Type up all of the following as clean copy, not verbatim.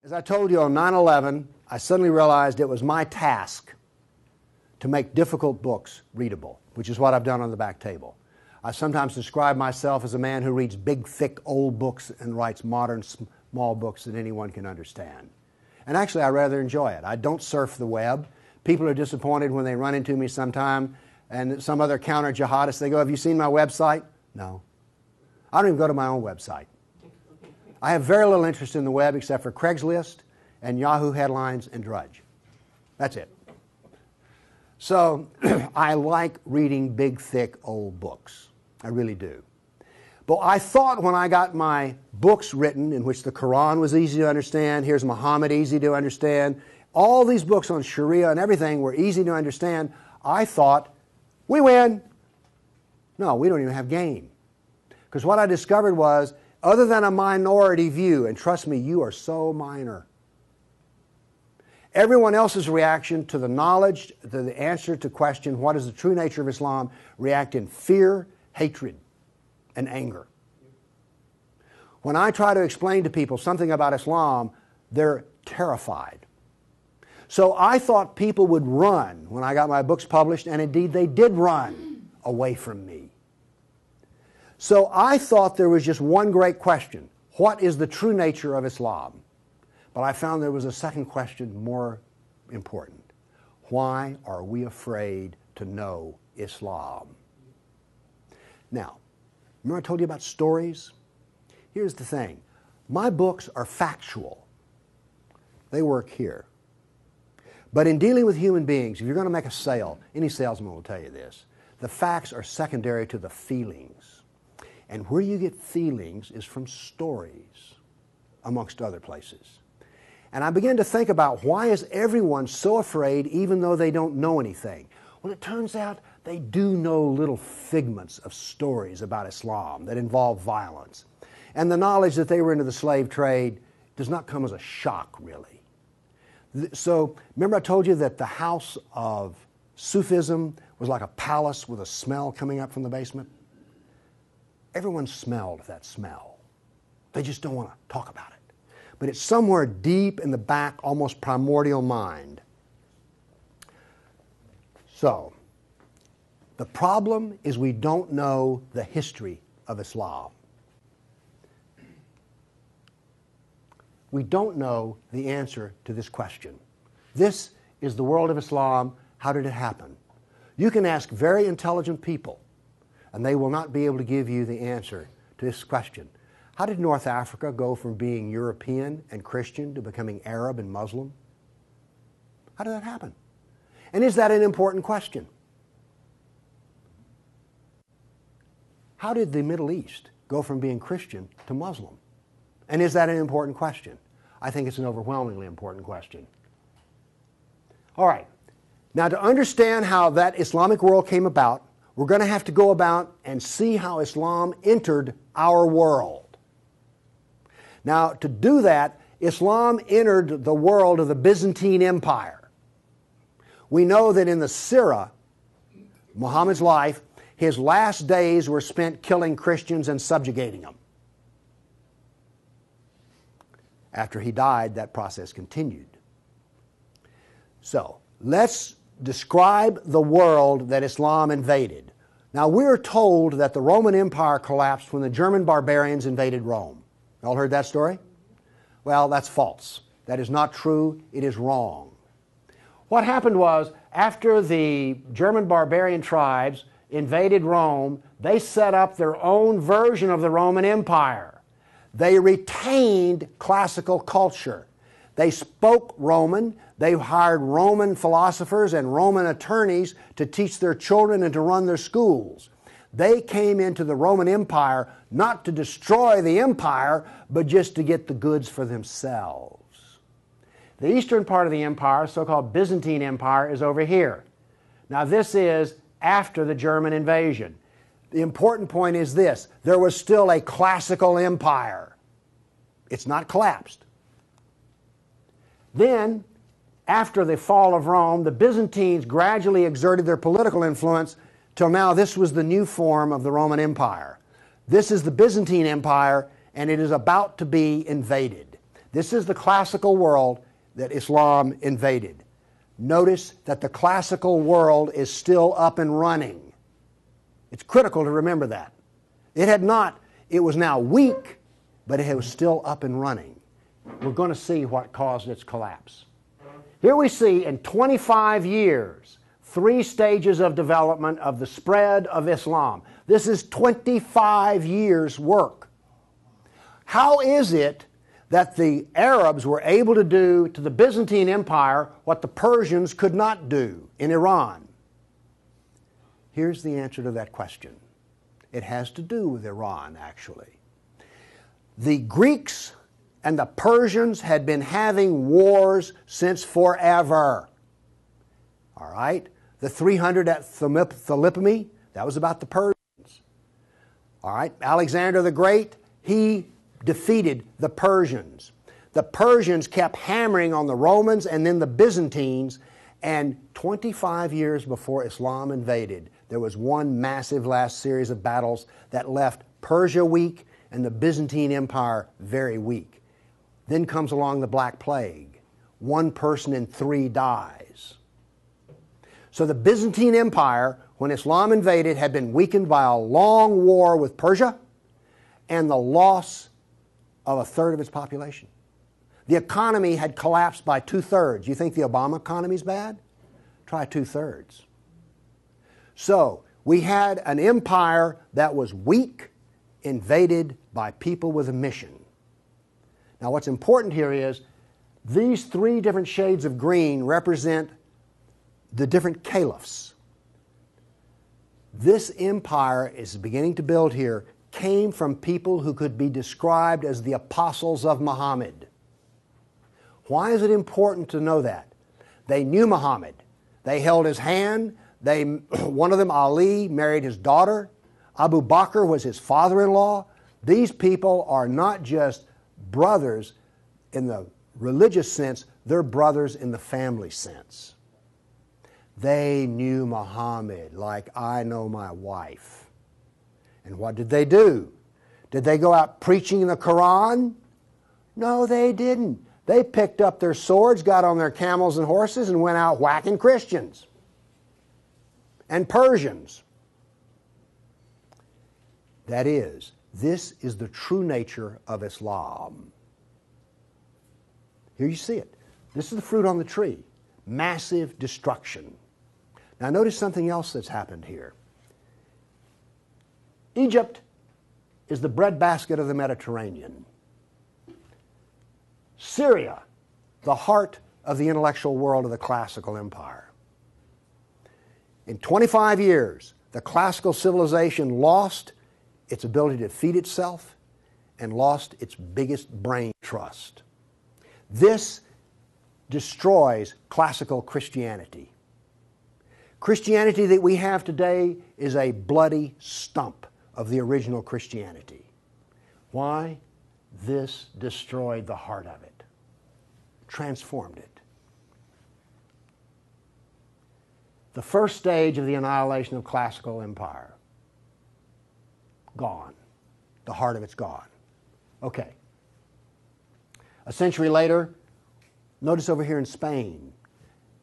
As I told you on 9/11, I suddenly realized it was my task to make difficult books readable, which is what I've done on the back table. I sometimes describe myself as a man who reads big, thick, old books and writes modern, small books that anyone can understand. And actually, I rather enjoy it. I don't surf the web. People are disappointed when they run into me sometime and some other counter-jihadist, they go, "Have you seen my website?" No. I don't even go to my own website. I have very little interest in the web except for Craigslist and Yahoo headlines and Drudge. That's it. So I like reading big, thick, old books. I really do. But I thought when I got my books written, in which the Quran was easy to understand, here's Muhammad, easy to understand, all these books on Sharia and everything were easy to understand, I thought, we win. No, we don't even have game. Because what I discovered was, other than a minority view, and trust me, you are so minor, everyone else's reaction to the knowledge, to the answer to question, what is the true nature of Islam, react in fear, hatred, and anger. When I try to explain to people something about Islam, they're terrified. So I thought people would run when I got my books published, and indeed they did run away from me. So I thought there was just one great question. What is the true nature of Islam? But I found there was a second question more important. Why are we afraid to know Islam? Now, remember I told you about stories? Here's the thing. My books are factual. They work here. But in dealing with human beings, if you're going to make a sale, any salesman will tell you this, the facts are secondary to the feelings. And where you get feelings is from stories, amongst other places. And I began to think about, why is everyone so afraid even though they don't know anything? Well, it turns out they do know little figments of stories about Islam that involve violence. And the knowledge that they were into the slave trade does not come as a shock, really. So, remember I told you that the house of Sufism was like a palace with a smell coming up from the basement? Everyone smelled that smell. They just don't want to talk about it. But it's somewhere deep in the back, almost primordial mind. So, the problem is we don't know the history of Islam. We don't know the answer to this question. This is the world of Islam. How did it happen? You can ask very intelligent people, and they will not be able to give you the answer to this question. How did North Africa go from being European and Christian to becoming Arab and Muslim? How did that happen? And is that an important question? How did the Middle East go from being Christian to Muslim? And is that an important question? I think it's an overwhelmingly important question. All right. Now, to understand how that Islamic world came about, we're going to have to go about and see how Islam entered our world. Now, to do that, Islam entered the world of the Byzantine Empire. We know that in the Sirah, Muhammad's life, his last days were spent killing Christians and subjugating them. After he died, that process continued. So, let's describe the world that Islam invaded. Now, we're told that the Roman Empire collapsed when the German barbarians invaded Rome. You all heard that story? Well, that's false. That is not true. It is wrong. What happened was, after the German barbarian tribes invaded Rome, they set up their own version of the Roman Empire. They retained classical culture. They spoke Roman. They hired Roman philosophers and Roman attorneys to teach their children and to run their schools. They came into the Roman Empire not to destroy the empire, but just to get the goods for themselves. The eastern part of the empire, so-called Byzantine Empire, is over here. Now, this is after the German invasion. The important point is this: there was still a classical empire. It's not collapsed. Then, after the fall of Rome, the Byzantines gradually exerted their political influence till now this was the new form of the Roman Empire. This is the Byzantine Empire, and it is about to be invaded. This is the classical world that Islam invaded. Notice that the classical world is still up and running. It's critical to remember that. It was now weak, but it was still up and running. We're going to see what caused its collapse. Here we see in 25 years, 3 stages of development of the spread of Islam. This is 25 years' work. How is it that the Arabs were able to do to the Byzantine Empire what the Persians could not do in Iran? Here's the answer to that question. It has to do with Iran, actually. The Greeks and the Persians had been having wars since forever. All right? The 300 at Thermopylae, that was about the Persians. All right? Alexander the Great, he defeated the Persians. The Persians kept hammering on the Romans and then the Byzantines, and 25 years before Islam invaded, there was one massive last series of battles that left Persia weak and the Byzantine Empire very weak. Then comes along the Black Plague. 1 person in 3 dies. So the Byzantine Empire, when Islam invaded, had been weakened by a long war with Persia and the loss of 1/3 of its population. The economy had collapsed by 2/3. You think the Obama economy is bad? Try 2/3. So we had an empire that was weak, invaded by people with a mission. Now what's important here is these 3 different shades of green represent the different caliphs. This empire is beginning to build here came from people who could be described as the apostles of Muhammad. Why is it important to know that? They knew Muhammad. They held his hand. One of them, Ali, married his daughter. Abu Bakr was his father-in-law. These people are not just brothers in the religious sense, they're brothers in the family sense. They knew Muhammad like I know my wife. And what did they do? Did they go out preaching the Quran? No, they didn't. They picked up their swords, got on their camels and horses, and went out whacking Christians and Persians. That is, this is the true nature of Islam. Here you see it. This is the fruit on the tree. Massive destruction. Now notice something else that's happened here. Egypt is the breadbasket of the Mediterranean. Syria, the heart of the intellectual world of the classical empire. In 25 years, the classical civilization lost its ability to feed itself and lost its biggest brain trust. This destroys classical Christianity. Christianity that we have today is a bloody stump of the original Christianity. Why? This destroyed the heart of it, transformed it. The first stage of the annihilation of classical empire, gone. The heart of it's gone. Okay. A century later, notice over here in Spain,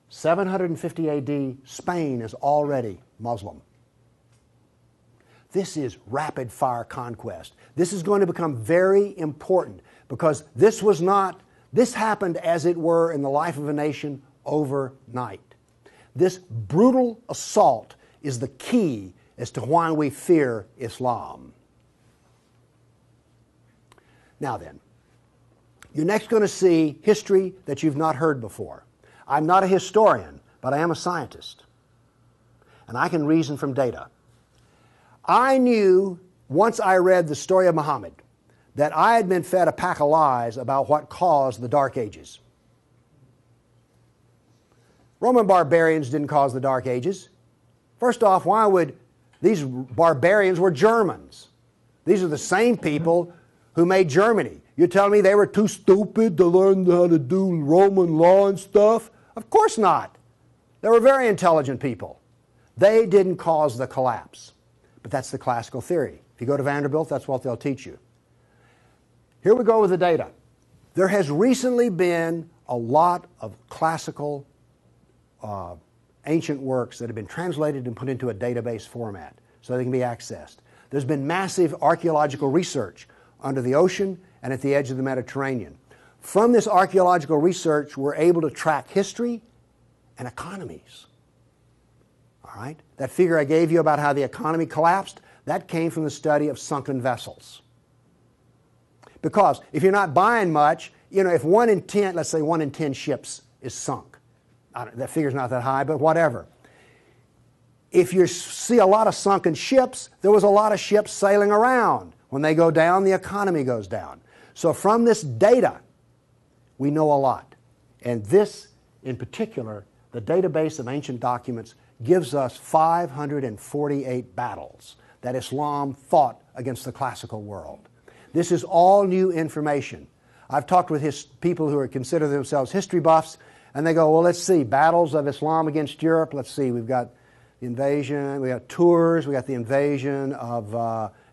750 AD, Spain is already Muslim. This is rapid fire conquest. This is going to become very important because this happened as it were in the life of a nation overnight. This brutal assault is the key as to why we fear Islam. Now then, you're next going to see history that you've not heard before. I'm not a historian, but I am a scientist. And I can reason from data. I knew, once I read the story of Muhammad, that I had been fed a pack of lies about what caused the Dark Ages. Roman barbarians didn't cause the Dark Ages. First off, why would these barbarians were Germans? These are the same people who made Germany. You're telling me they were too stupid to learn how to do Roman law and stuff? Of course not. They were very intelligent people. They didn't cause the collapse. But that's the classical theory. If you go to Vanderbilt, that's what they'll teach you. Here we go with the data. There has recently been a lot of classical ancient works that have been translated and put into a database format so they can be accessed. There's been massive archaeological research under the ocean and at the edge of the Mediterranean. From this archaeological research, we're able to track history and economies. All right? That figure I gave you about how the economy collapsed, that came from the study of sunken vessels. Because if you're not buying much, you know, if 1 in 10, let's say 1 in 10 ships is sunk, that figure's not that high, but whatever. If you see a lot of sunken ships, there was a lot of ships sailing around. When they go down, the economy goes down. So from this data, we know a lot. And this, in particular, the database of ancient documents, gives us 548 battles that Islam fought against the classical world. This is all new information. I've talked with people who consider themselves history buffs, and they go, well, let's see, battles of Islam against Europe. Let's see, we've got the invasion, we got Tours, we got the invasion of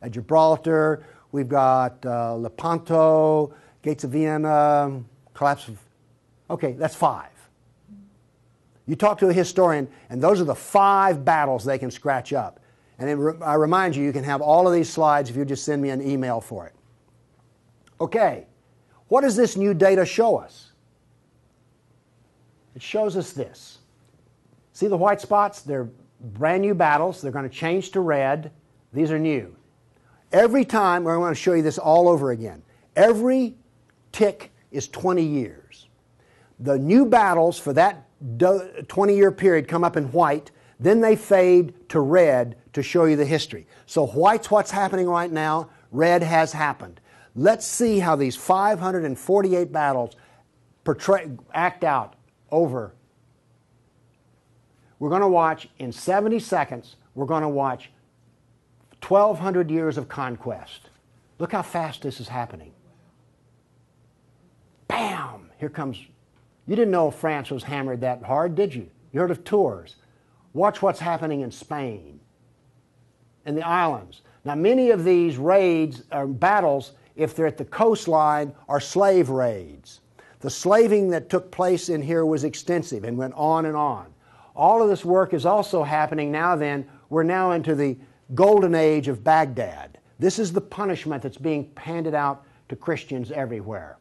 at Gibraltar, we've got Lepanto, Gates of Vienna, collapse of... Okay, that's 5. You talk to a historian, and those are the 5 battles they can scratch up. And then I remind you, you can have all of these slides if you just send me an email for it. Okay, what does this new data show us? It shows us this. See the white spots? They're brand new battles. They're going to change to red. These are new. Every time, we're going to show you this all over again. Every tick is 20 years. The new battles for that 20-year period come up in white, then they fade to red to show you the history. So white's what's happening right now, red has happened. Let's see how these 548 battles act out over. We're going to watch, in 70 seconds, we're going to watch 1,200 years of conquest. Look how fast this is happening. Bam! Here comes... You didn't know France was hammered that hard, did you? You heard of Tours. Watch what's happening in Spain, in the islands. Now, many of these raids or battles, if they're at the coastline, are slave raids. The slaving that took place in here was extensive and went on and on. All of this work is also happening now then. We're now into the golden age of Baghdad. This is the punishment that's being handed out to Christians everywhere.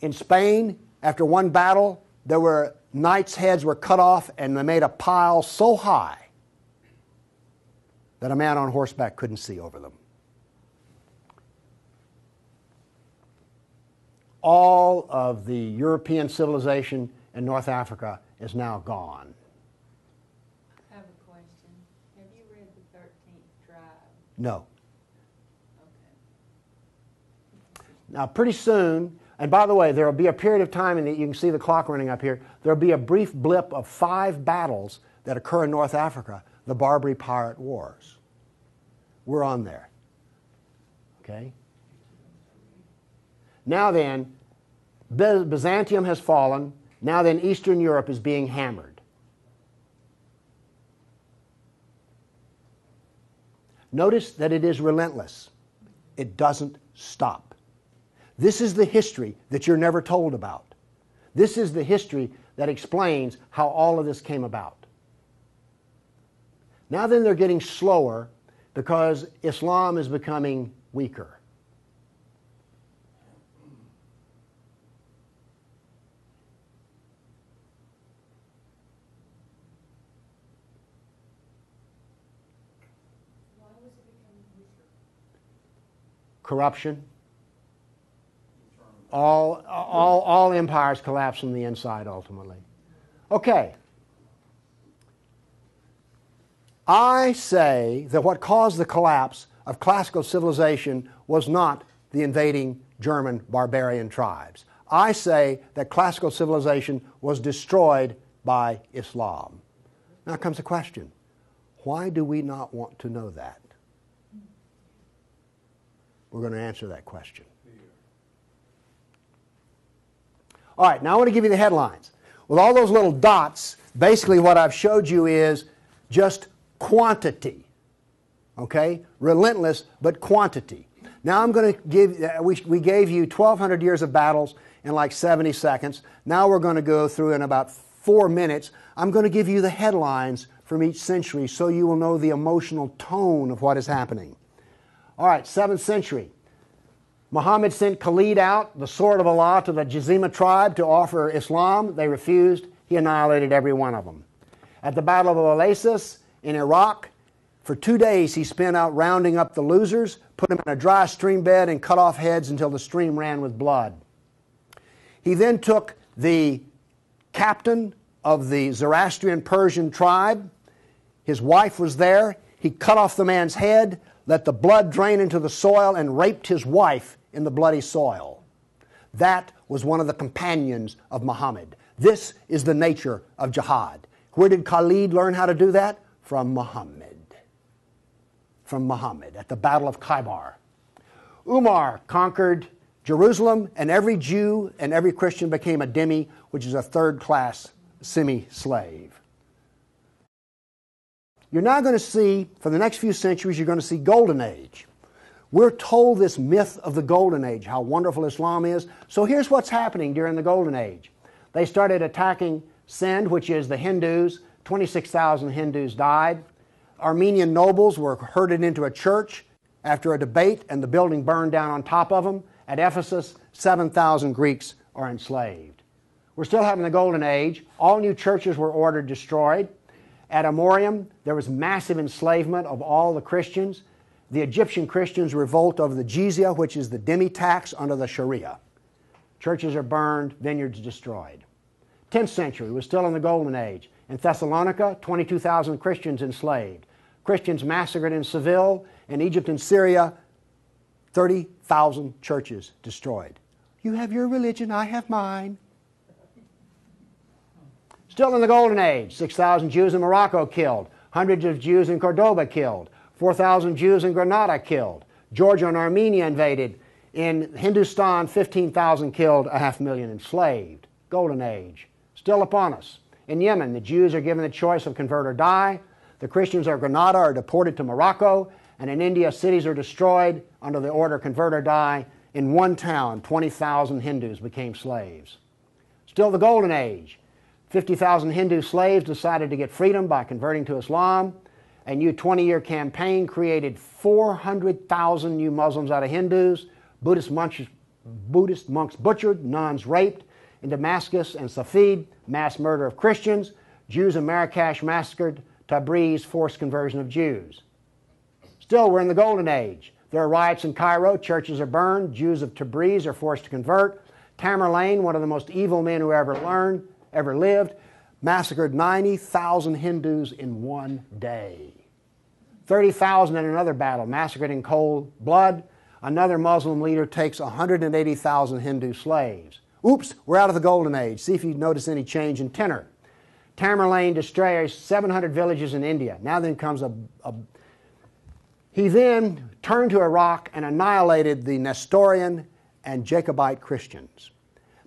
In Spain, after one battle, there were knights' heads were cut off and they made a pile so high that a man on horseback couldn't see over them. All of the European civilization in North Africa is now gone. I have a question. Have you read the 13th tribe? No. Okay. Now, pretty soon, and by the way, there will be a period of time, and you can see the clock running up here, there will be a brief blip of 5 battles that occur in North Africa, the Barbary Pirate Wars. We're on there. Okay? Now then, Byzantium has fallen. Now then, Eastern Europe is being hammered. Notice that it is relentless. It doesn't stop. This is the history that you're never told about. This is the history that explains how all of this came about. Now then, they're getting slower because Islam is becoming weaker. Corruption. All empires collapse from the inside ultimately. Okay. I say that what caused the collapse of classical civilization was not the invading German barbarian tribes. I say that classical civilization was destroyed by Islam. Now comes the question. Why do we not want to know that? We're going to answer that question. All right, now I want to give you the headlines. With all those little dots, basically what I've showed you is just quantity. Okay? Relentless, but quantity. Now I'm going to give, we gave you 1,200 years of battles in like 70 seconds. Now we're going to go through in about 4 minutes. I'm going to give you the headlines from each century so you will know the emotional tone of what is happening. All right, 7th century. Muhammad sent Khalid out, the sword of Allah, to the Jazima tribe to offer Islam. They refused. He annihilated every one of them. At the Battle of Oasis in Iraq, for 2 days he spent out rounding up the losers, put them in a dry stream bed, and cut off heads until the stream ran with blood. He then took the captain of the Zoroastrian Persian tribe. His wife was there. He cut off the man's head, let the blood drain into the soil, and raped his wife in the bloody soil. That was one of the companions of Muhammad. This is the nature of jihad. Where did Khalid learn how to do that? From Muhammad. From Muhammad at the Battle of Khaybar. Umar conquered Jerusalem, and every Jew and every Christian became a dhimmi, which is a third-class semi-slave. You're now going to see, for the next few centuries, you're going to see Golden Age. We're told this myth of the Golden Age, how wonderful Islam is. So here's what's happening during the Golden Age. They started attacking Sind, which is the Hindus. 26,000 Hindus died. Armenian nobles were herded into a church after a debate, and the building burned down on top of them. At Ephesus, 7,000 Greeks are enslaved. We're still having the Golden Age. All new churches were ordered destroyed. At Amorium, there was massive enslavement of all the Christians. The Egyptian Christians revolt over the jizya, which is the dhimmi tax under the Sharia. Churches are burned, vineyards destroyed. 10th century was still in the Golden Age. In Thessalonica, 22,000 Christians enslaved. Christians massacred in Seville. In Egypt and Syria, 30,000 churches destroyed. You have your religion, I have mine. Still in the Golden Age, 6,000 Jews in Morocco killed, hundreds of Jews in Cordoba killed, 4,000 Jews in Granada killed, Georgia and Armenia invaded. In Hindustan, 15,000 killed, 500,000 enslaved. Golden Age, still upon us. In Yemen, the Jews are given the choice of convert or die. The Christians of Granada are deported to Morocco. And in India, cities are destroyed under the order convert or die. In one town, 20,000 Hindus became slaves. Still the Golden Age. 50,000 Hindu slaves decided to get freedom by converting to Islam. A new 20-year campaign created 400,000 new Muslims out of Hindus. Buddhist monks butchered, nuns raped. In Damascus and Safed, mass murder of Christians. Jews in Marrakesh massacred. Tabriz, forced conversion of Jews. Still, we're in the Golden Age. There are riots in Cairo. Churches are burned. Jews of Tabriz are forced to convert. Tamerlane, one of the most evil men who ever lived, massacred 90,000 Hindus in one day. 30,000 in another battle, massacred in cold blood. Another Muslim leader takes 180,000 Hindu slaves. Oops, we're out of the Golden Age. See if you notice any change in tenor. Tamerlane destroys 700 villages in India. Now then comes He then turned to Iraq and annihilated the Nestorian and Jacobite Christians.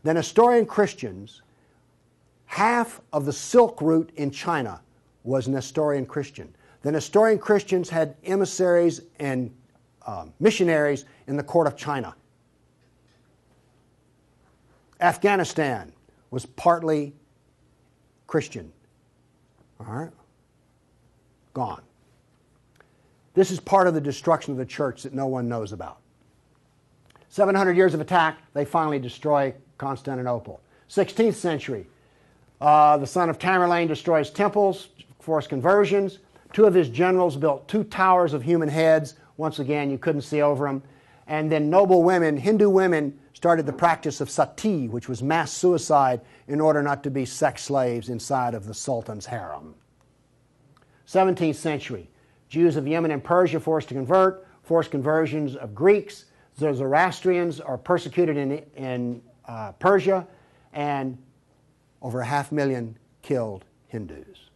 The Nestorian Christians, half of the Silk Route in China was Nestorian Christian. The Nestorian Christians had emissaries and missionaries in the court of China. Afghanistan was partly Christian. All right? Gone. This is part of the destruction of the church that no one knows about. 700 years of attack, they finally destroy Constantinople. 16th century, the son of Tamerlane destroys temples, forced conversions. Two of his generals built 2 towers of human heads. Once again, you couldn't see over them. And then noble women, Hindu women, started the practice of sati, which was mass suicide in order not to be sex slaves inside of the Sultan's harem. 17th century, Jews of Yemen and Persia forced to convert, forced conversions of Greeks. The Zoroastrians are persecuted in Persia, and over 500,000 killed Hindus.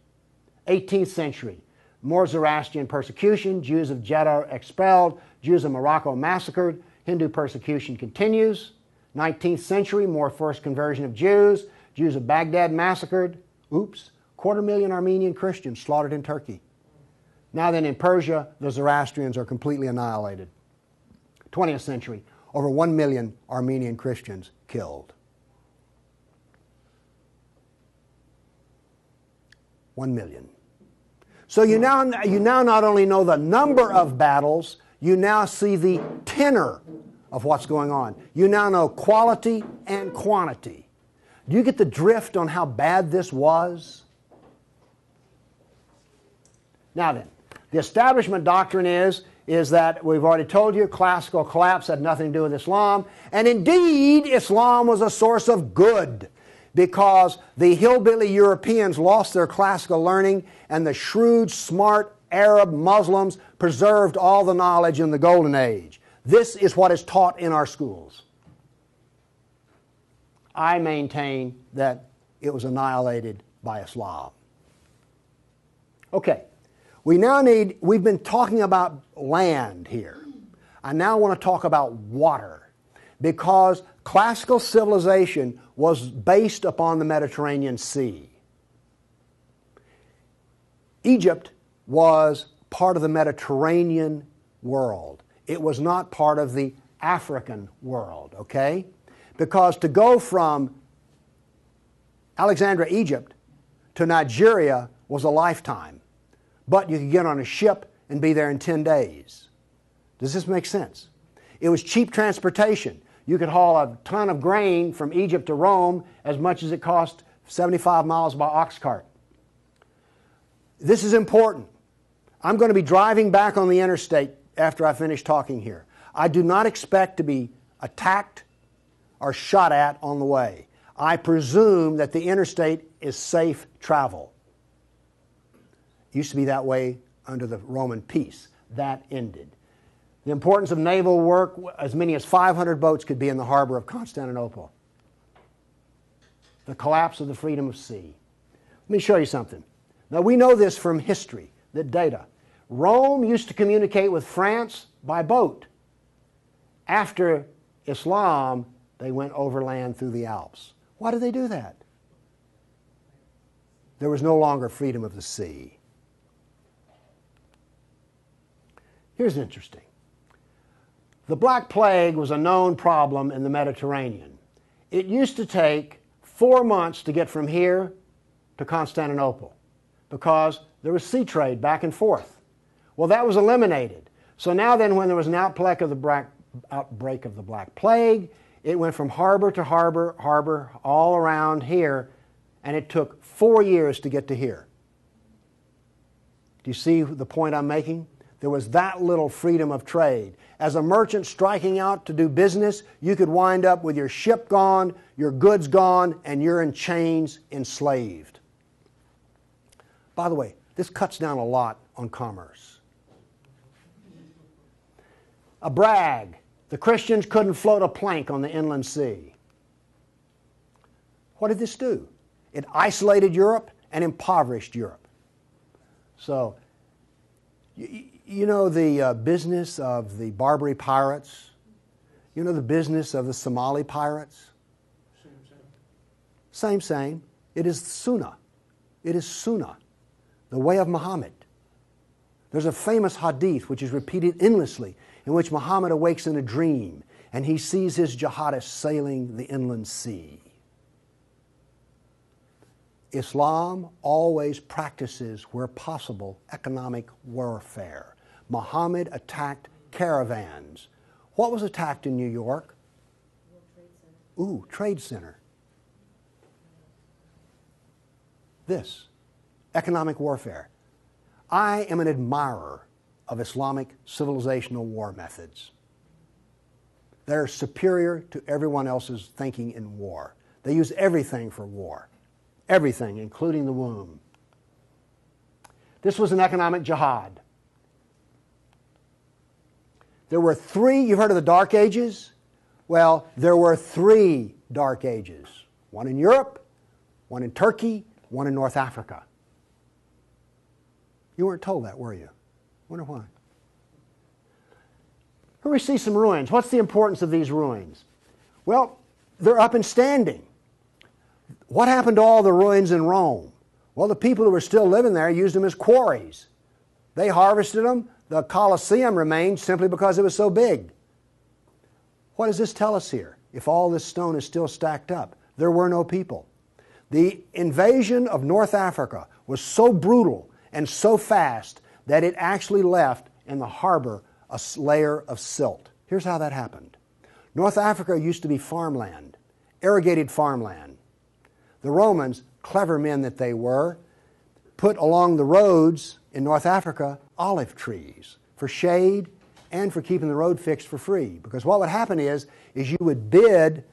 18th century, more Zoroastrian persecution, Jews of Jeddah expelled, Jews of Morocco massacred, Hindu persecution continues. 19th century, more forced conversion of Jews, Jews of Baghdad massacred. Oops, 250,000 Armenian Christians slaughtered in Turkey. Now then, in Persia, the Zoroastrians are completely annihilated. 20th century, over 1 million Armenian Christians killed. 1 million. So you now not only know the number of battles, you now see the tenor of what's going on. You now know quality and quantity. Do you get the drift on how bad this was? Now then, the establishment doctrine is that we've already told you classical collapse had nothing to do with Islam, and indeed Islam was a source of good because the hillbilly Europeans lost their classical learning and the shrewd, smart Arab Muslims preserved all the knowledge in the Golden Age. This is what is taught in our schools. I maintain that it was annihilated by Islam. Okay, we've been talking about land here. I now want to talk about water because classical civilization was based upon the Mediterranean Sea. Egypt was part of the Mediterranean world. It was not part of the African world, okay? Because to go from Alexandria, Egypt to Nigeria was a lifetime. But you could get on a ship and be there in 10 days. Does this make sense? It was cheap transportation. You could haul a ton of grain from Egypt to Rome as much as it cost 75 miles by ox cart. This is important. I'm going to be driving back on the interstate after I finish talking here. I do not expect to be attacked or shot at on the way. I presume that the interstate is safe travel. It used to be that way under the Roman peace. That ended. The importance of naval work, as many as 500 boats could be in the harbor of Constantinople. The collapse of the freedom of sea. Let me show you something. Now we know this from history, the data. Rome used to communicate with France by boat. After Islam, they went overland through the Alps. Why did they do that? There was no longer freedom of the sea. Here's interesting. The Black Plague was a known problem in the Mediterranean. It used to take 4 months to get from here to Constantinople because there was sea trade back and forth. Well, that was eliminated. So now then, when there was an outbreak of the Black Plague, it went from harbor to harbor, all around here, and it took 4 years to get to here. Do you see the point I'm making? There was that little freedom of trade. As a merchant striking out to do business, you could wind up with your ship gone, your goods gone, and you're in chains, enslaved. By the way, this cuts down a lot on commerce. A brag. The Christians couldn't float a plank on the inland sea. What did this do? It isolated Europe and impoverished Europe. So, you know the business of the Barbary pirates? You know the business of the Somali pirates? Same. It is Sunnah. It is Sunnah, the way of Muhammad. There's a famous hadith which is repeated endlessly in which Muhammad awakes in a dream and he sees his jihadists sailing the inland sea. Islam always practices, where possible, economic warfare. Muhammad attacked caravans. What was attacked in New York? Ooh, Trade Center. This, economic warfare. I am an admirer of Islamic civilizational war methods. They're superior to everyone else's thinking in war. They use everything for war. Everything, including the womb. This was an economic jihad. There were 3, you've heard of the Dark Ages? Well, there were 3 Dark Ages. One in Europe, one in Turkey, one in North Africa. You weren't told that, were you? Wonder why. Here we see some ruins. What's the importance of these ruins? Well, they're up and standing. What happened to all the ruins in Rome? Well, the people who were still living there used them as quarries. They harvested them. The Colosseum remained simply because it was so big. What does this tell us here? If all this stone is still stacked up, there were no people. The invasion of North Africa was so brutal and so fast that it actually left in the harbor a layer of silt. Here's how that happened. North Africa used to be farmland, irrigated farmland. The Romans, clever men that they were, put along the roads in North Africa olive trees for shade and for keeping the road fixed for free. Because what would happen is you would bid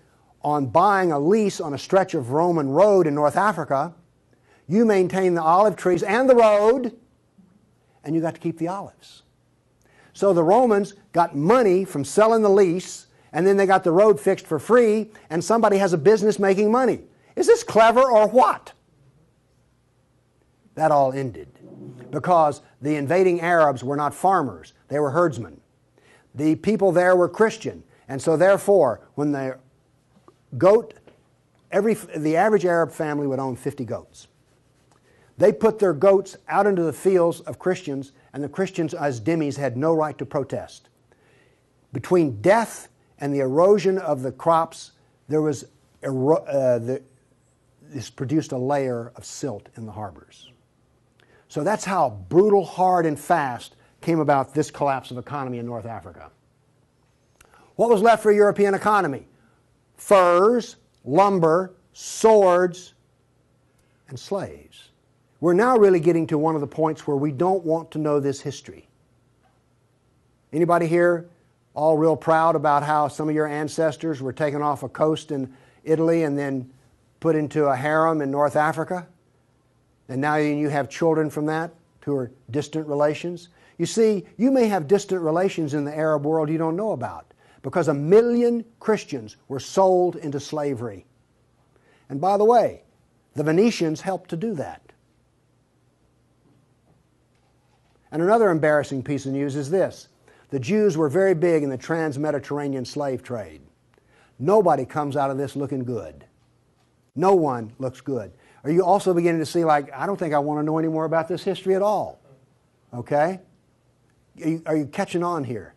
on buying a lease on a stretch of Roman road in North Africa. You maintain the olive trees and the road, and you got to keep the olives. So the Romans got money from selling the lease, and then they got the road fixed for free, and somebody has a business making money. Is this clever or what? That all ended because the invading Arabs were not farmers, they were herdsmen. The people there were Christian, and so therefore, when the average Arab family would own 50 goats. They put their goats out into the fields of Christians, and the Christians as dhimmis had no right to protest. Between death and the erosion of the crops, there was this produced a layer of silt in the harbors. So that's how brutal, hard, and fast came about this collapse of economy in North Africa. What was left for a European economy? Furs, lumber, swords, and slaves. We're now really getting to one of the points where we don't want to know this history. Anybody here all real proud about how some of your ancestors were taken off a coast in Italy and then put into a harem in North Africa? And now you have children from that who are distant relations? You see, you may have distant relations in the Arab world you don't know about because 1 million Christians were sold into slavery. And by the way, the Venetians helped to do that. And another embarrassing piece of news is this. The Jews were very big in the trans-Mediterranean slave trade. Nobody comes out of this looking good. No one looks good. Are you also beginning to see, like, I don't think I want to know any more about this history at all? Okay? Are you catching on here?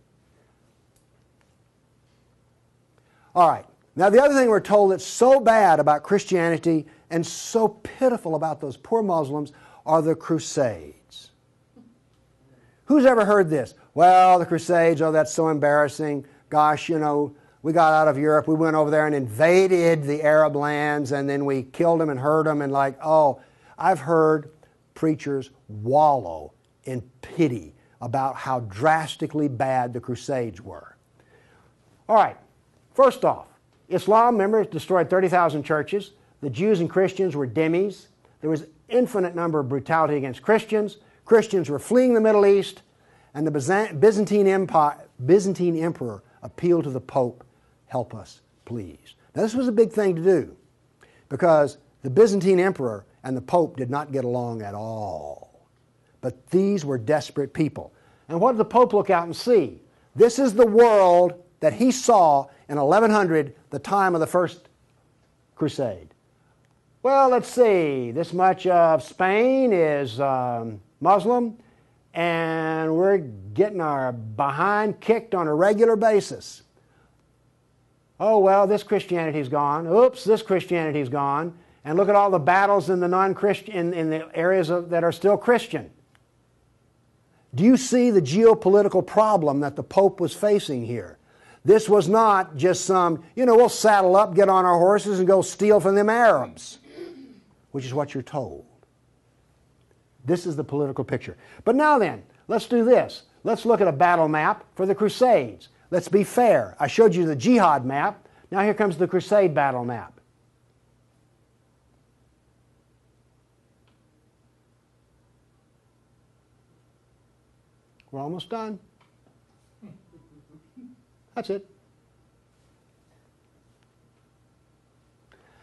All right. Now, the other thing we're told that's so bad about Christianity and so pitiful about those poor Muslims are the Crusades. Who's ever heard this? Well, the Crusades, oh, that's so embarrassing. Gosh, you know, we got out of Europe, we went over there and invaded the Arab lands, and then we killed them and hurt them, and like, oh, I've heard preachers wallow in pity about how drastically bad the Crusades were. All right, first off, Islam, remember, destroyed 30,000 churches. The Jews and Christians were dhimmis. There was infinite number of brutality against Christians. Christians were fleeing the Middle East, and the Byzantine emperor appealed to the Pope, help us, please. Now, this was a big thing to do because the Byzantine emperor and the Pope did not get along at all. But these were desperate people. And what did the Pope look out and see? This is the world that he saw in 1100, the time of the First Crusade. Well, let's see. This much of Spain is Muslim, and we're getting our behind kicked on a regular basis. Oh, well, this Christianity's gone. Oops, this Christianity's gone. And look at all the battles in the non-Christian, in the areas that are still Christian. Do you see the geopolitical problem that the Pope was facing here? This was not just some, we'll saddle up, get on our horses, and go steal from them Arabs, which is what you're told. This is the political picture. But now then, let's do this. Let's look at a battle map for the Crusades. Let's be fair. I showed you the jihad map. Now here comes the Crusade battle map. We're almost done. That's it.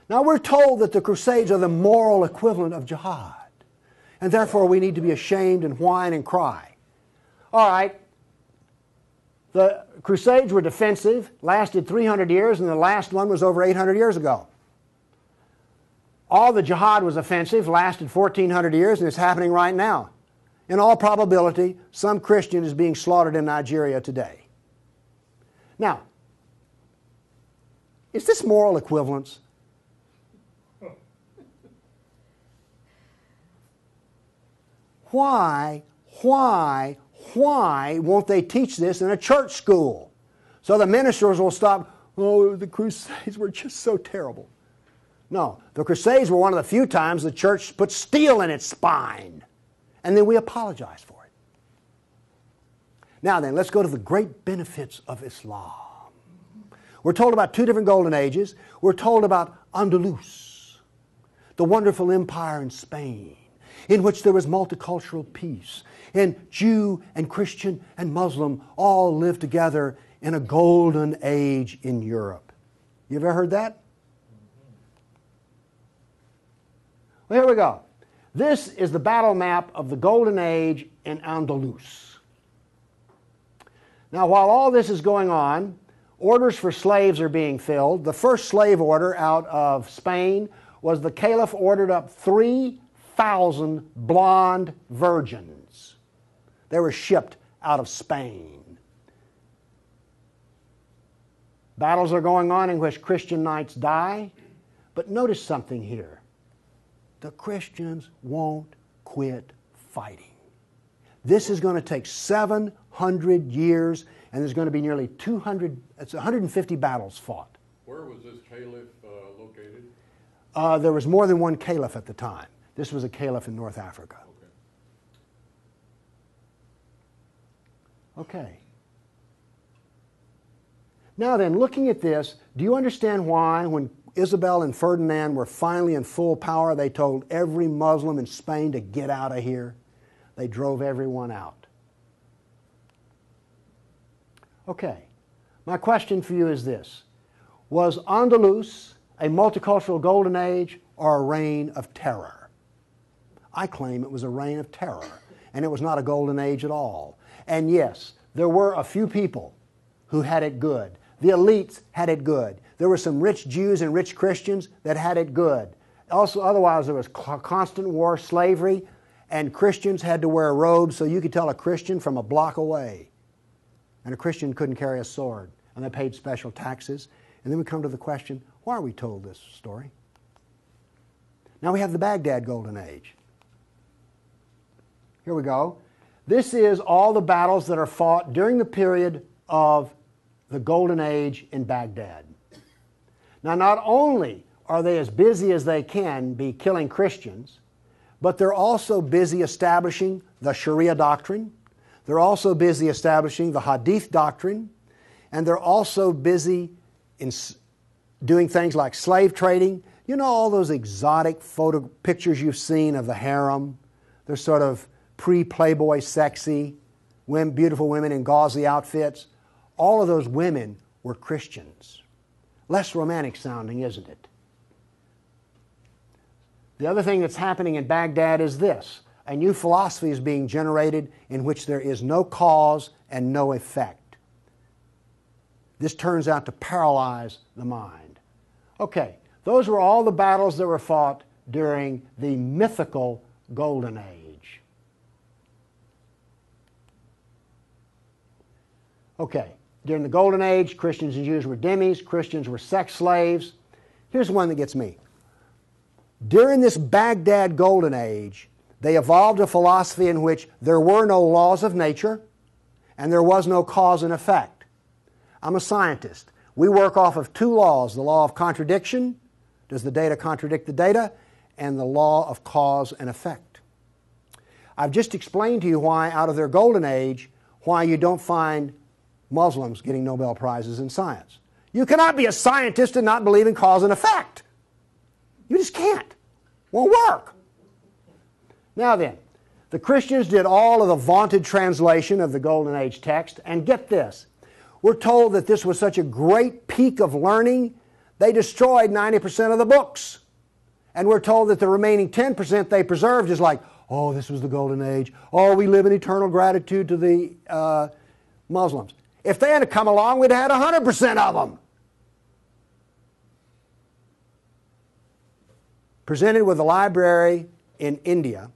Now we're told that the Crusades are the moral equivalent of jihad. And therefore we need to be ashamed and whine and cry. All right. The Crusades were defensive, lasted 300 years, and the last one was over 800 years ago. All the jihad was offensive, lasted 1,400 years, and it's happening right now. In all probability, some Christian is being slaughtered in Nigeria today. Now, Is this moral equivalence? Why won't they teach this in a church school? So the ministers will stop, oh, the Crusades were just so terrible. No, the Crusades were one of the few times the church put steel in its spine. And then we apologize for it. Now then, let's go to the great benefits of Islam. We're told about two different golden ages. We're told about Andalus, the wonderful empire in Spain, in which there was multicultural peace, and Jew and Christian and Muslim all lived together in a golden age in Europe. You ever heard that? Well, here we go. This is the battle map of the golden age in Andalus. Now, while all this is going on, orders for slaves are being filled. The first slave order out of Spain was the caliph ordered up 3,000 blonde virgins. They were shipped out of Spain. Battles are going on in which Christian knights die. But notice something here. The Christians won't quit fighting. This is going to take 700 years, and there's going to be nearly 150 battles fought. Where was this caliph located? There was more than one caliph at the time. This was a caliph in North Africa. Okay. Now then, looking at this, do you understand why when Isabel and Ferdinand were finally in full power, they told every Muslim in Spain to get out of here? They drove everyone out. Okay, my question for you is this. Was Andalus a multicultural golden age or a reign of terror? I claim it was a reign of terror, and it was not a golden age at all. And yes, there were a few people who had it good. The elites had it good. There were some rich Jews and rich Christians that had it good. Also, otherwise, there was constant war, slavery, and Christians had to wear robes so you could tell a Christian from a block away. And a Christian couldn't carry a sword, and they paid special taxes. And then we come to the question, why are we told this story? Now we have the Baghdad Golden Age. Here we go. This is all the battles that are fought during the period of the Golden Age in Baghdad. Now, not only are they as busy as they can be killing Christians, but they're also busy establishing the Sharia doctrine. They're also busy establishing the Hadith doctrine. And they're also busy in doing things like slave trading. You know all those exotic photo pictures you've seen of the harem? They're sort of pre-Playboy sexy, beautiful women in gauzy outfits. All of those women were Christians. Less romantic sounding, isn't it? The other thing that's happening in Baghdad is this. A new philosophy is being generated in which there is no cause and no effect. This turns out to paralyze the mind. Okay, those were all the battles that were fought during the mythical Golden Age. Okay, during the Golden Age, Christians and Jews were dhimmis, Christians were sex slaves. Here's one that gets me. During this Baghdad Golden Age, they evolved a philosophy in which there were no laws of nature and there was no cause and effect. I'm a scientist. We work off of two laws, the law of contradiction, does the data contradict the data, and the law of cause and effect. I've just explained to you why, out of their Golden Age, why you don't find Muslims getting Nobel Prizes in science. You cannot be a scientist and not believe in cause and effect. You just can't. Won't work. Now then, the Christians did all of the vaunted translation of the Golden Age text, and get this. We're told that this was such a great peak of learning, they destroyed 90% of the books. And we're told that the remaining 10% they preserved is like, oh, this was the Golden Age. Oh, we live in eternal gratitude to the Muslims. If they had come along, we'd have had 100% of them. Presented with a library in India,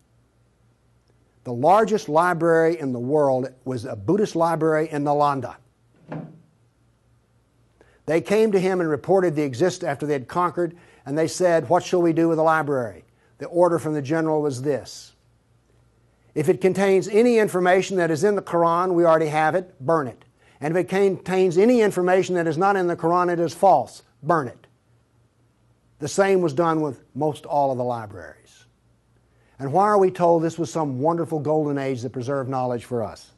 the largest library in the world was a Buddhist library in Nalanda. They came to him and reported the existence after they had conquered, and they said, "What shall we do with the library?" The order from the general was this: if it contains any information that is in the Quran, we already have it, burn it. And if it contains any information that is not in the Quran, it is false, burn it. The same was done with most all of the libraries. And why are we told this was some wonderful golden age that preserved knowledge for us?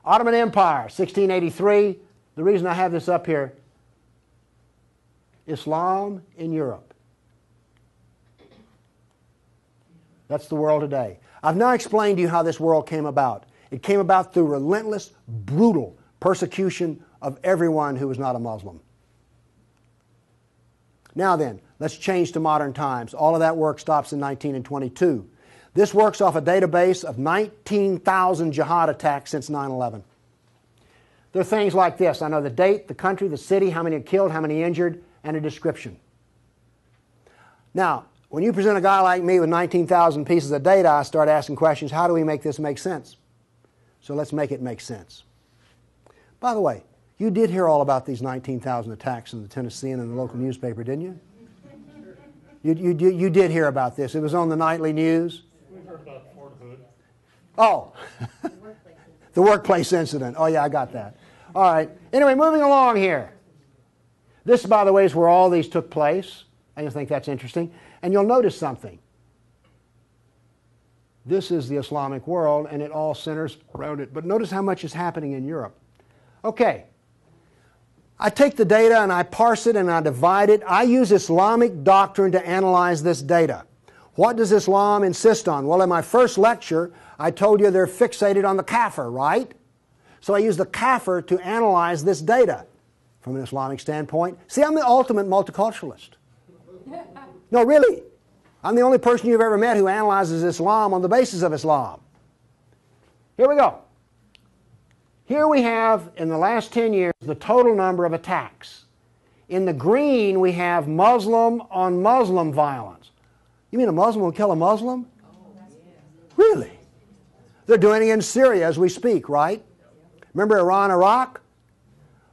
Ottoman Empire, 1683. The reason I have this up here, Islam in Europe. That's the world today. I've now explained to you how this world came about. It came about through relentless, brutal persecution of everyone who was not a Muslim. Now then, let's change to modern times. All of that work stops in 1922. This works off a database of 19,000 jihad attacks since 9/11. There are things like this. I know the date, the country, the city, how many are killed, how many injured, and a description. Now, when you present a guy like me with 19,000 pieces of data, I start asking questions. How do we make this make sense? So let's make it make sense. By the way, you did hear all about these 19,000 attacks in the Tennessean and the local newspaper, didn't you? You did hear about this. It was on the nightly news. We heard about Fort Hood. Oh, the workplace incident. Oh, yeah, I got that. All right. Anyway, moving along here. This, by the way, is where all these took place. I just think that's interesting. And you'll notice something. This is the Islamic world, and it all centers around it. But notice how much is happening in Europe. Okay. I take the data and I parse it and I divide it. I use Islamic doctrine to analyze this data. What does Islam insist on? Well, in my first lecture, I told you they're fixated on the kafir, right? So I use the kafir to analyze this data from an Islamic standpoint. See, I'm the ultimate multiculturalist. No, really. I'm the only person you've ever met who analyzes Islam on the basis of Islam. Here we go. Here we have, in the last 10 years, the total number of attacks. In the green, we have Muslim on Muslim violence. You mean a Muslim will kill a Muslim? Really? They're doing it in Syria as we speak, right? Remember Iran, Iraq?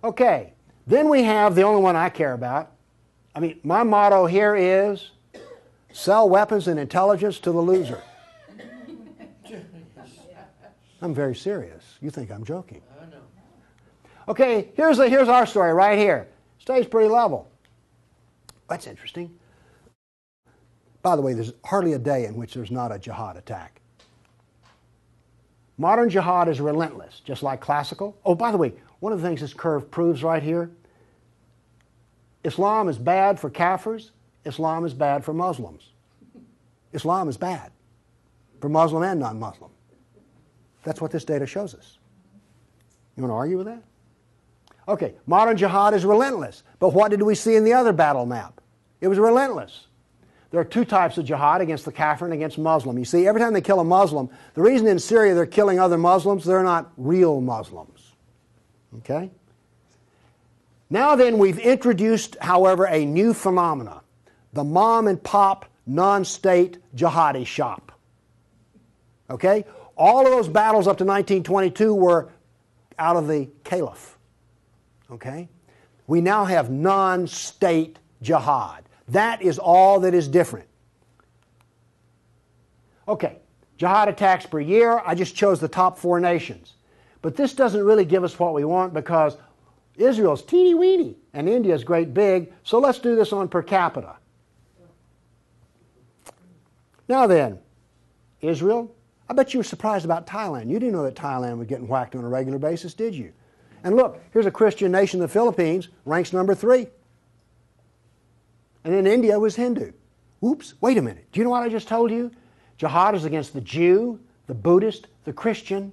Okay. Then we have the only one I care about. I mean, my motto here is sell weapons and intelligence to the loser. I'm very serious. You think I'm joking. I know. Okay, here's our story right here. Stays pretty level. That's interesting. By the way, there's hardly a day in which there's not a jihad attack. Modern jihad is relentless, just like classical. Oh, by the way, one of the things this curve proves right here, Islam is bad for Kafirs. Islam is bad for Muslims. Islam is bad for Muslim and non-Muslim. That's what this data shows us. You want to argue with that? Okay, modern jihad is relentless. But what did we see in the other battle map? It was relentless. There are two types of jihad, against the kafir and against Muslim. You see, every time they kill a Muslim, the reason in Syria they're killing other Muslims, they're not real Muslims. Okay? Now then, we've introduced, however, a new phenomena. The mom and pop non-state jihadi shop. Okay? All of those battles up to 1922 were out of the caliph. Okay? We now have non-state jihad. That is all that is different. Okay, jihad attacks per year. I just chose the top 4 nations. But this doesn't really give us what we want because Israel's teeny weeny and India's great big, so let's do this on per capita. Now then, Israel, I bet you were surprised about Thailand. You didn't know that Thailand was getting whacked on a regular basis, did you? And look, here's a Christian nation, the Philippines, ranks number 3. And then India was Hindu. Oops, wait a minute. Do you know what I just told you? Jihad is against the Jew, the Buddhist, the Christian,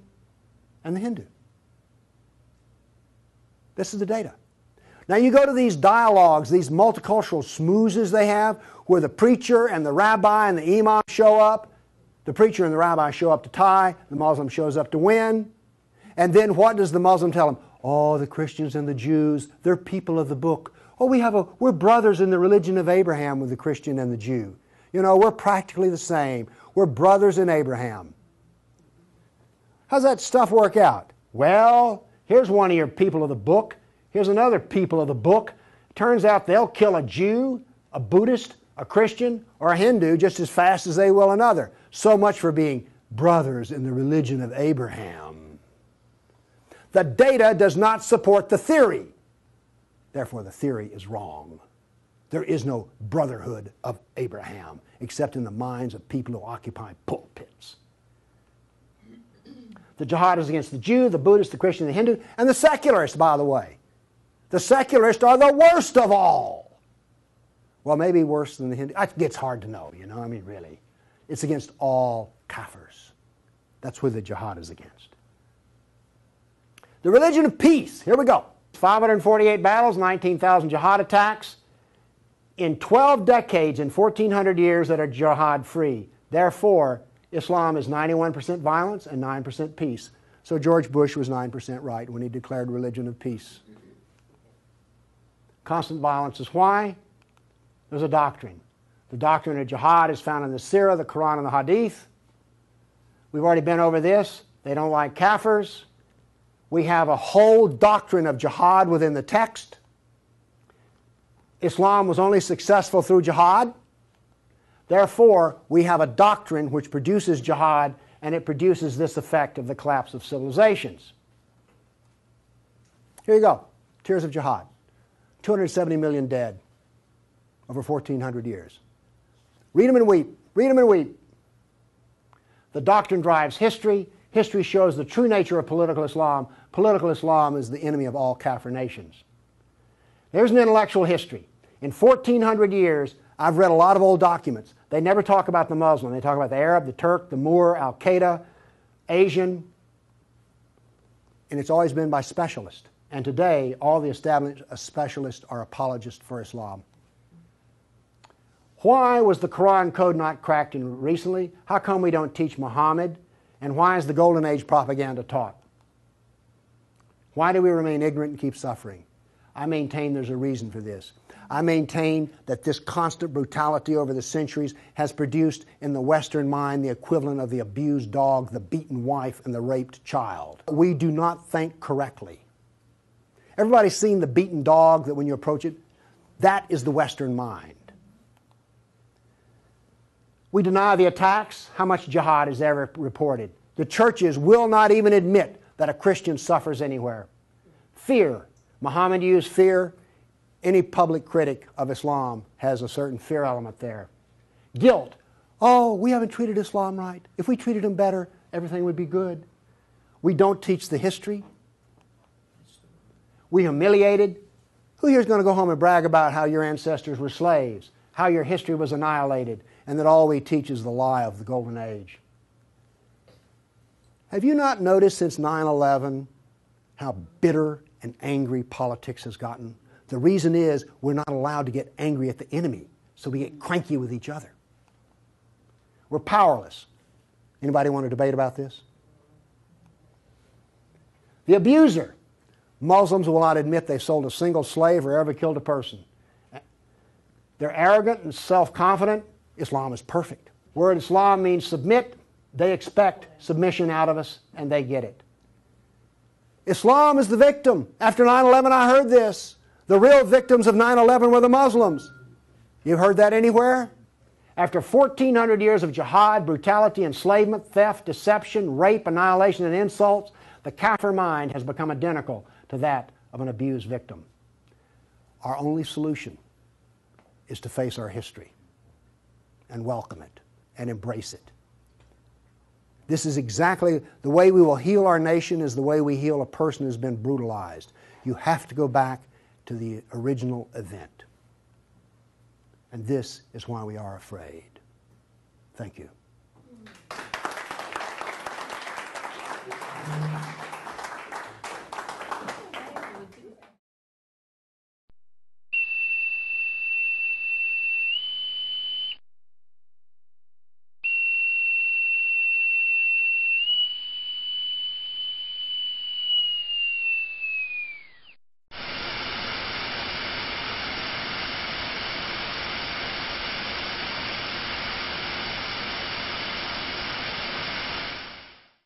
and the Hindu. This is the data. Now you go to these dialogues, these multicultural smoozes they have, where the preacher and the rabbi and the imam show up. The preacher and the rabbi show up to tie. The Muslim shows up to win. And then what does the Muslim tell them? Oh, the Christians and the Jews, they're people of the book. Oh, we're brothers in the religion of Abraham with the Christian and the Jew. You know, we're practically the same. We're brothers in Abraham. How's that stuff work out? Well, here's one of your people of the book. Here's another people of the book. Turns out they'll kill a Jew, a Buddhist, a Christian, or a Hindu just as fast as they will another. So much for being brothers in the religion of Abraham. The data does not support the theory. Therefore, the theory is wrong. There is no brotherhood of Abraham except in the minds of people who occupy pulpits. The jihad is against the Jew, the Buddhist, the Christian, the Hindu, and the secularists, by the way. The secularists are the worst of all. Well, maybe worse than the Hindu. It gets hard to know, you know, I mean, really. It's against all kafirs. That's who the jihad is against. The religion of peace. Here we go. 548 battles, 19,000 jihad attacks. In 12 decades, in 1,400 years that are jihad-free. Therefore, Islam is 91% violence and 9% peace. So George Bush was 9% right when he declared religion of peace. Constant violence is why? There's a doctrine. The doctrine of jihad is found in the Sirah, the Quran, and the Hadith. We've already been over this. They don't like kafirs. We have a whole doctrine of jihad within the text. Islam was only successful through jihad. Therefore, we have a doctrine which produces jihad, and it produces this effect of the collapse of civilizations. Here you go. Tears of jihad. 270 million dead over 1,400 years. Read them and weep. Read them and weep. The doctrine drives history. History shows the true nature of political Islam. Political Islam is the enemy of all Kafir nations. There's an intellectual history. In 1,400 years, I've read a lot of old documents. They never talk about the Muslim. They talk about the Arab, the Turk, the Moor, Al-Qaeda, Asian, and it's always been by specialists. And today, all the established specialists are apologists for Islam. Why was the Quran code not cracked recently? How come we don't teach Muhammad? And why is the Golden Age propaganda taught? Why do we remain ignorant and keep suffering? I maintain there's a reason for this. I maintain that this constant brutality over the centuries has produced in the Western mind the equivalent of the abused dog, the beaten wife, and the raped child. We do not think correctly. Everybody's seen the beaten dog that when you approach it, that is the Western mind. We deny the attacks. How much jihad is ever reported? The churches will not even admit that a Christian suffers anywhere. Fear. Muhammad used fear. Any public critic of Islam has a certain fear element there. Guilt. Oh, we haven't treated Islam right. If we treated him better, everything would be good. We don't teach the history. We humiliated. Who here is going to go home and brag about how your ancestors were slaves, how your history was annihilated, and that all we teach is the lie of the Golden Age? Have you not noticed since 9/11 how bitter and angry politics has gotten? The reason is we're not allowed to get angry at the enemy, so we get cranky with each other. We're powerless. Anybody want to debate about this? The abuser. Muslims will not admit they sold a single slave or ever killed a person. They're arrogant and self-confident. Islam is perfect. Word Islam means submit. They expect submission out of us, and they get it. Islam is the victim. After 9/11, I heard this. The real victims of 9/11 were the Muslims. You've heard that anywhere? After 1,400 years of jihad, brutality, enslavement, theft, deception, rape, annihilation, and insults, the Kafir mind has become identical to that of an abused victim. Our only solution is to face our history and welcome it and embrace it. This is exactly the way we will heal our nation, is the way we heal a person who's been brutalized. You have to go back to the original event. And this is why we are afraid. Thank you.